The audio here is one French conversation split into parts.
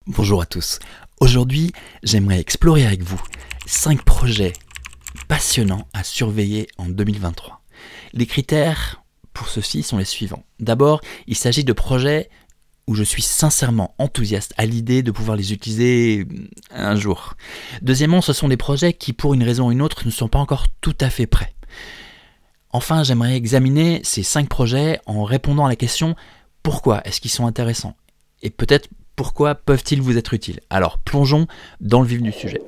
Bonjour à tous. Aujourd'hui, j'aimerais explorer avec vous 5 projets passionnants à surveiller en 2023. Les critères pour ceux-ci sont les suivants. D'abord, il s'agit de projets où je suis sincèrement enthousiaste à l'idée de pouvoir les utiliser un jour. Deuxièmement, ce sont des projets qui, pour une raison ou une autre, ne sont pas encore tout à fait prêts. Enfin, j'aimerais examiner ces 5 projets en répondant à la question « Pourquoi est-ce qu'ils sont intéressants ?» et peut-être pourquoi peuvent-ils vous être utiles? Alors, plongeons dans le vif du sujet.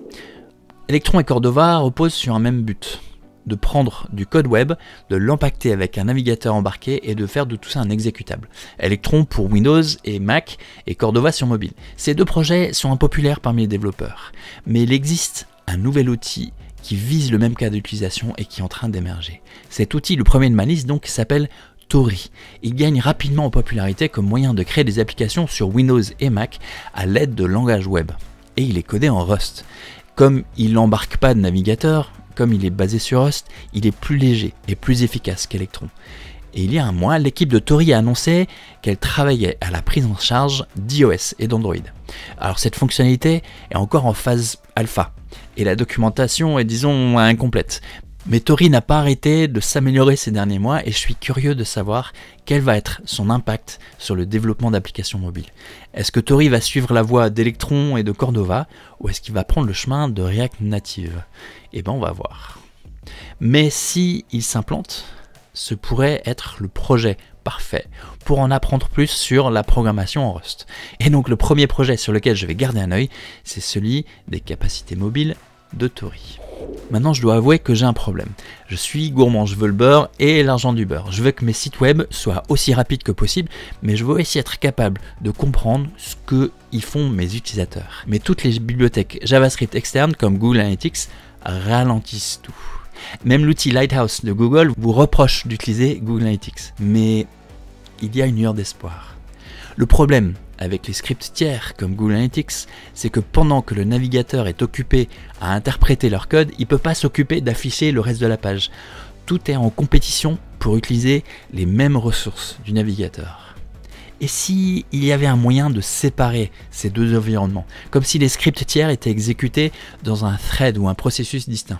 Electron et Cordova reposent sur un même but, de prendre du code web, de l'empacter avec un navigateur embarqué et de faire de tout ça un exécutable. Electron pour Windows et Mac et Cordova sur mobile. Ces deux projets sont impopulaires parmi les développeurs, mais il existe un nouvel outil qui vise le même cas d'utilisation et qui est en train d'émerger. Cet outil, le premier de ma liste, donc, s'appelle Tori. Il gagne rapidement en popularité comme moyen de créer des applications sur Windows et Mac à l'aide de langages web. Et il est codé en Rust. Comme il n'embarque pas de navigateur, comme il est basé sur Rust, il est plus léger et plus efficace qu'Electron. Et il y a un mois, l'équipe de Tori a annoncé qu'elle travaillait à la prise en charge d'iOS et d'Android. Alors cette fonctionnalité est encore en phase alpha et la documentation est, disons, incomplète. Mais Tori n'a pas arrêté de s'améliorer ces derniers mois et je suis curieux de savoir quel va être son impact sur le développement d'applications mobiles. Est-ce que Tori va suivre la voie d'Electron et de Cordova ou est-ce qu'il va prendre le chemin de React Native? Eh ben on va voir. Mais si il s'implante, ce pourrait être le projet parfait pour en apprendre plus sur la programmation en Rust. Et donc le premier projet sur lequel je vais garder un œil, c'est celui des capacités mobiles de Tori. Maintenant, je dois avouer que j'ai un problème. Je suis gourmand, je veux le beurre et l'argent du beurre. Je veux que mes sites web soient aussi rapides que possible, mais je veux aussi être capable de comprendre ce que y font mes utilisateurs. Mais toutes les bibliothèques JavaScript externes comme Google Analytics ralentissent tout. Même l'outil Lighthouse de Google vous reproche d'utiliser Google Analytics. Mais il y a une lueur d'espoir. Le problème avec les scripts tiers comme Google Analytics, c'est que pendant que le navigateur est occupé à interpréter leur code, il ne peut pas s'occuper d'afficher le reste de la page. Tout est en compétition pour utiliser les mêmes ressources du navigateur. Et si il y avait un moyen de séparer ces deux environnements, comme si les scripts tiers étaient exécutés dans un thread ou un processus distinct?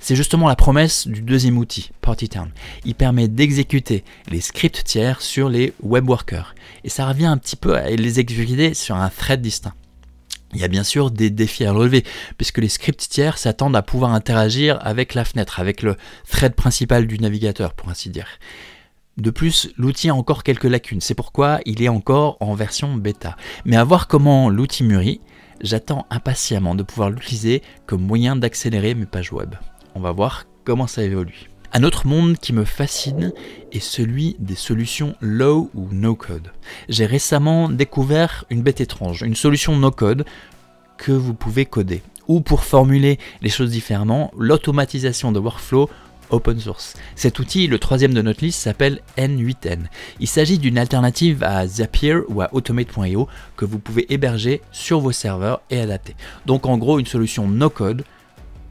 C'est justement la promesse du deuxième outil, PartyTown. Il permet d'exécuter les scripts tiers sur les web workers. Et ça revient un petit peu à les exécuter sur un thread distinct. Il y a bien sûr des défis à relever, puisque les scripts tiers s'attendent à pouvoir interagir avec la fenêtre, avec le thread principal du navigateur, pour ainsi dire. De plus, l'outil a encore quelques lacunes, c'est pourquoi il est encore en version bêta. Mais à voir comment l'outil mûrit, j'attends impatiemment de pouvoir l'utiliser comme moyen d'accélérer mes pages web. On va voir comment ça évolue. Un autre monde qui me fascine est celui des solutions low ou no code. J'ai récemment découvert une bête étrange, une solution no code que vous pouvez coder. Ou pour formuler les choses différemment, l'automatisation de workflow open source. Cet outil, le troisième de notre liste, s'appelle N8N. Il s'agit d'une alternative à Zapier ou à Automate.io que vous pouvez héberger sur vos serveurs et adapter. Donc en gros, une solution no-code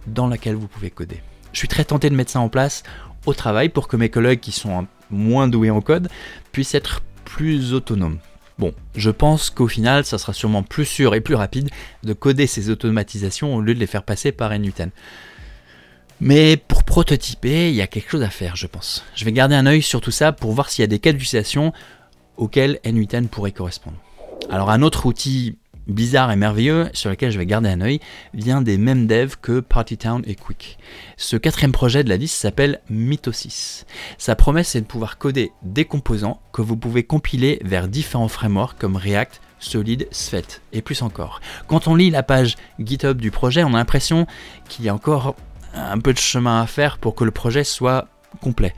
dans laquelle vous pouvez coder. Je suis très tenté de mettre ça en place au travail pour que mes collègues qui sont moins doués en code puissent être plus autonomes. Bon, je pense qu'au final, ça sera sûrement plus sûr et plus rapide de coder ces automatisations au lieu de les faire passer par N8N. Mais pour prototyper, il y a quelque chose à faire, je pense. Je vais garder un œil sur tout ça pour voir s'il y a des cas d'utilisation auxquels N8N pourrait correspondre. Alors un autre outil bizarre et merveilleux sur lequel je vais garder un œil vient des mêmes devs que PartyTown et Quick. Ce quatrième projet de la liste s'appelle Mitosis. Sa promesse est de pouvoir coder des composants que vous pouvez compiler vers différents frameworks comme React, Solid, Svelte et plus encore. Quand on lit la page GitHub du projet, on a l'impression qu'il y a encore un peu de chemin à faire pour que le projet soit complet.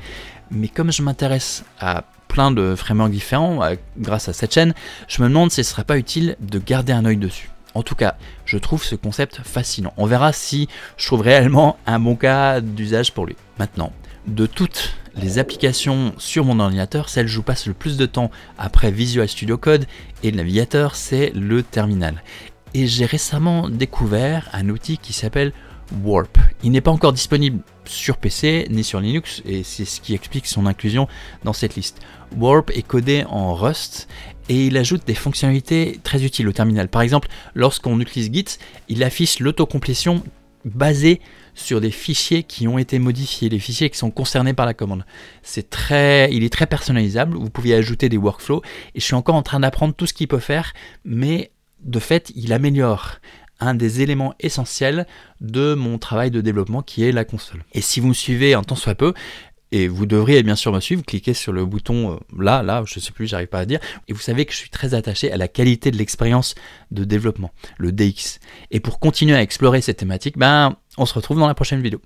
Mais comme je m'intéresse à plein de frameworks différents grâce à cette chaîne, je me demande si ce ne serait pas utile de garder un œil dessus. En tout cas, je trouve ce concept fascinant. On verra si je trouve réellement un bon cas d'usage pour lui. Maintenant, de toutes les applications sur mon ordinateur, celle où je passe le plus de temps après Visual Studio Code et le navigateur, c'est le terminal. Et j'ai récemment découvert un outil qui s'appelle Warp. Il n'est pas encore disponible sur PC ni sur Linux et c'est ce qui explique son inclusion dans cette liste. Warp est codé en Rust Et il ajoute des fonctionnalités très utiles au terminal. Par exemple, lorsqu'on utilise Git, il affiche l'autocomplétion basée sur des fichiers qui ont été modifiés, les fichiers qui sont concernés par la commande. Il est très personnalisable, vous pouvez ajouter des workflows, et je suis encore en train d'apprendre tout ce qu'il peut faire, mais de fait, il améliore un des éléments essentiels de mon travail de développement qui est la console. Et si vous me suivez un tant soit peu, et vous devriez bien sûr me suivre, cliquez sur le bouton là, je sais plus, j'arrive pas à dire, et vous savez que je suis très attaché à la qualité de l'expérience de développement, le DX. Et pour continuer à explorer cette thématique, on se retrouve dans la prochaine vidéo.